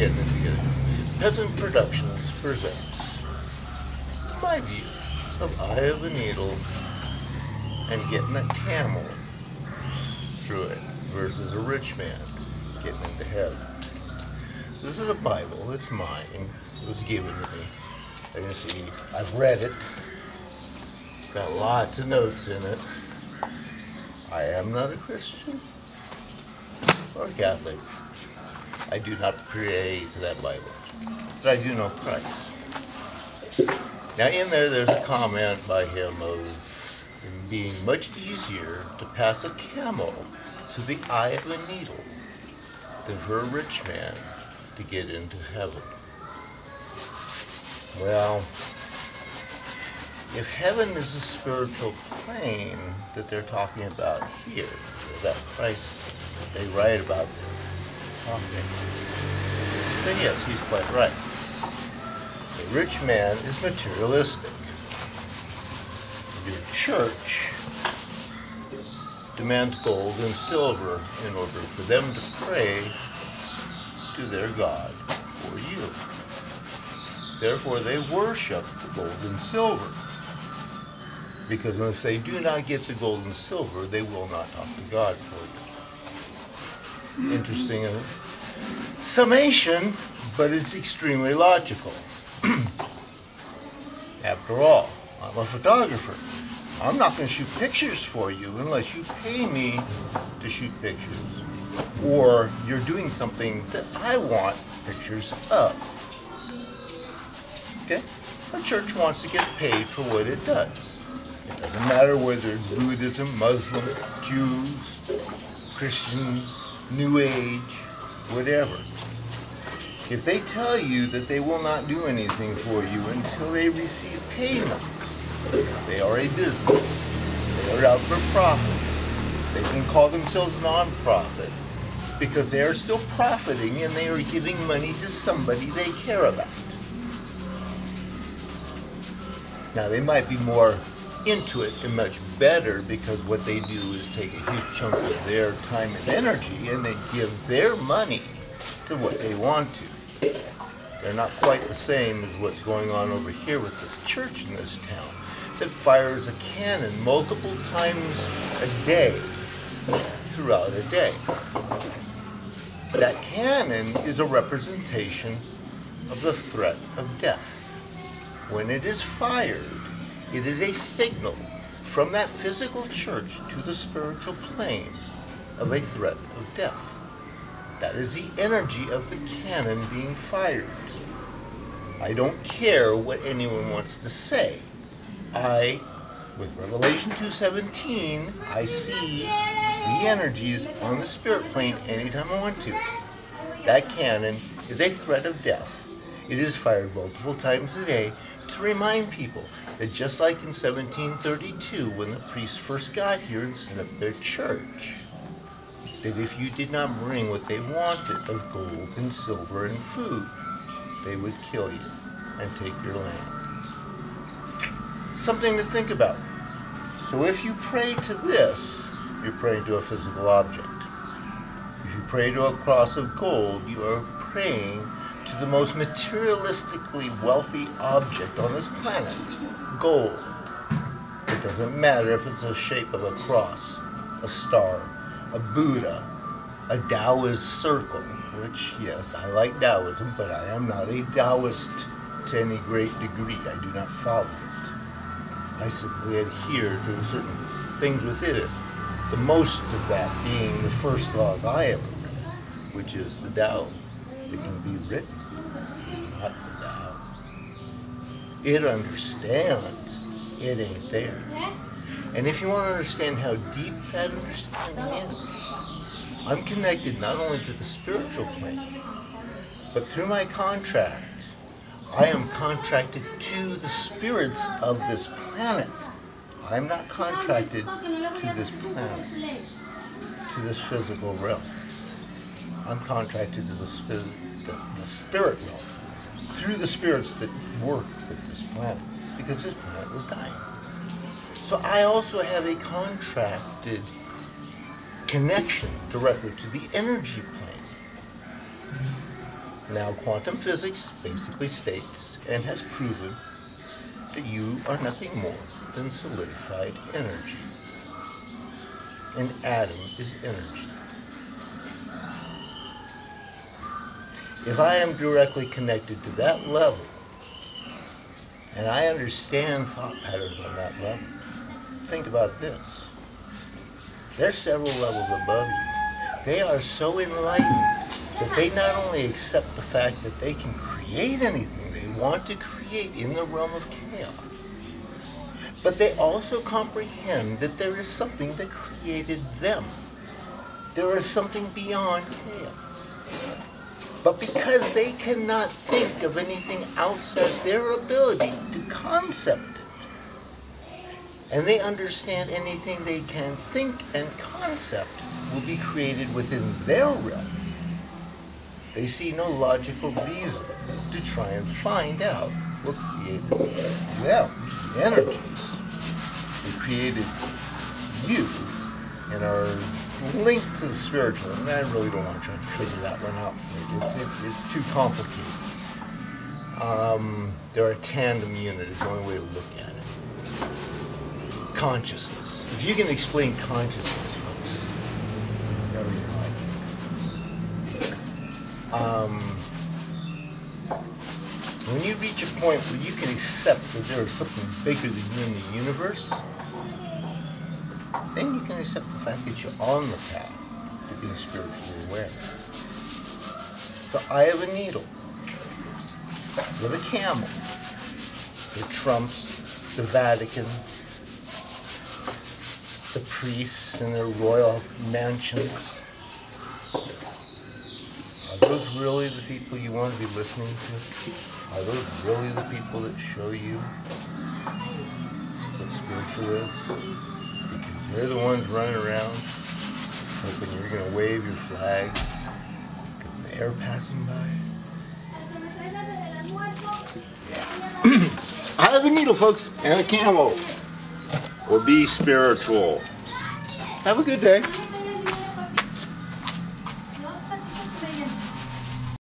getting it together. Peasant Productions presents my view of Eye of a Needle and getting a camel through it versus a rich man getting into heaven. This is a Bible. It's mine. It was given to me. As you can see, I've read it. Got lots of notes in it. I am not a Christian or Catholic. I do not pray to that Bible, but I do know Christ. Now in there's a comment by him of it being much easier to pass a camel through the eye of a needle than for a rich man to get into heaven. Well, if heaven is the spiritual plane that they're talking about here, that Christ that they write about is talking, then yes, he's quite right. A rich man is materialistic. Your church demands gold and silver in order for them to pray to their God for you. Therefore, they worship the gold and silver. Because if they do not get the gold and silver, they will not talk to God for you. Interesting summation, but it's extremely logical. After all, I'm a photographer. I'm not going to shoot pictures for you unless you pay me to shoot pictures. Or you're doing something that I want pictures of. Okay? A church wants to get paid for what it does. It doesn't matter whether it's Buddhism, Muslim, Jews, Christians, New Age, whatever. If they tell you that they will not do anything for you until they receive payment, they are a business. They are out for profit. They can call themselves non-profit because they are still profiting and they are giving money to somebody they care about. Now they might be more into it and much better because what they do is take a huge chunk of their time and energy and they give their money to what they want to. They're not quite the same as what's going on over here with this church in this town that fires a cannon multiple times a day throughout a day. That cannon is a representation of the threat of death. When it is fired, it is a signal from that physical church to the spiritual plane of a threat of death. That is the energy of the cannon being fired. I don't care what anyone wants to say. With Revelation 2:17, I see the energies on the spirit plane anytime I want to. That cannon is a threat of death. It is fired multiple times a day to remind people that just like in 1732 when the priests first got here and set up their church, that if you did not bring what they wanted of gold and silver and food, they would kill you and take your land. Something to think about. So if you pray to this, you're praying to a physical object. If you pray to a cross of gold, you are praying to the most materialistically wealthy object on this planet, gold. It doesn't matter if it's the shape of a cross, a star, a Buddha, a Taoist circle, which, yes, I like Taoism, but I am not a Taoist to any great degree. I do not follow it. I simply adhere to certain things within it, the most of that being the first law of I am, which is the Tao. It can be written. This is not the Tao. It understands. It ain't there. And if you want to understand how deep that understanding is, I'm connected not only to the spiritual plane, but through my contract, I am contracted to the spirits of this planet. I'm not contracted to this planet, to this physical realm. I'm contracted to the spirit realm, through the spirits that work with this planet, because this planet will die. So I also have a contracted connection directly to the energy plane. Now, quantum physics basically states and has proven that you are nothing more than solidified energy. An atom is energy. If I am directly connected to that level, and I understand thought patterns on that level, think about this. They're several levels above you. They are so enlightened that they not only accept the fact that they can create anything they want to create in the realm of chaos, but they also comprehend that there is something that created them. There is something beyond chaos. But because they cannot think of anything outside their ability to concept it, and they understand anything they can think and concept will be created within their realm, they see no logical reason to try and find out what created them, the energies that created you and are linked to the spiritual. And I really don't want to try and figure that one out. It's too complicated. They're a tandem unit is the only way to look at it. Consciousness. If you can explain consciousness, folks, whatever you like. When you reach a point where you can accept that there is something bigger than you in the universe, then you can accept the fact that you're on the path to being spiritually aware. So I have a needle with a camel that trumps the Vatican, the priests and their royal mansions. Are those really the people you want to be listening to? Are those really the people that show you what spiritual is? Because they're the ones running around hoping you're going to wave your flags because they're passing by. Yeah. I have a needle, folks, and a camel. Or be spiritual. Have a good day.